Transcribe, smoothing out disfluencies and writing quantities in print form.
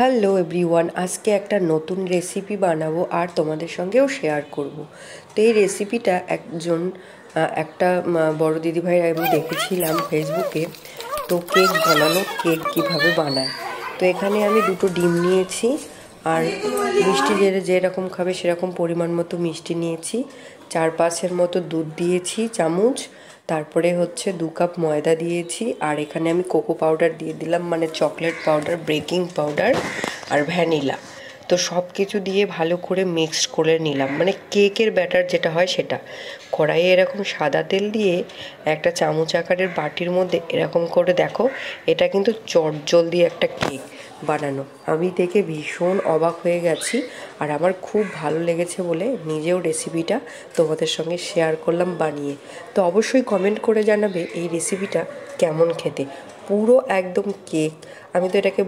Hello everyone, আজকে একটা নতুন রেসিপি বানাবো আর তোমাদের সঙ্গেও শেয়ার করব। তো এই রেসিপিটা একটা বড় দিদিভাই আমি দেখেছিলাম ফেসবুকে। তো কেক বানানো, কেক কিভাবে বানায়। তো এখানে আমি 2টো ডিম নিয়েছি আর মিষ্টি যেরকম খাবে সেরকম পরিমাণ মতো মিষ্টি নিয়েছি। 4-5-এর মতো দুধ দিয়েছি চামচ, তারপরে হচ্ছে 2 কাপ ময়দা দিয়েছি আর এখানে আমি কোকো পাউডার দিয়ে দিলাম, মানে চকলেট পাউডার, বেকিং পাউডার আর ভ্যানিলা। তো সব কিছু দিয়ে ভালো করে মিক্সড করে নিলাম, মানে কেকের ব্যাটার যেটা হয় সেটা। কড়াইয়ে এরকম সাদা তেল দিয়ে একটা চামচ আকারের বাটির মধ্যে এরকম করে দেখো, এটা কিন্তু চটজলদি একটা কেক বানানো। আমি দেখে ভীষণ অবাক হয়ে গেছি আর আমার খুব ভালো লেগেছে বলে নিজেও রেসিপিটা তোমাদের সঙ্গে শেয়ার করলাম বানিয়ে। তো অবশ্যই কমেন্ট করে জানাবে এই রেসিপিটা কেমন খেতে। পুরো একদম কেক, আমি তো এটাকে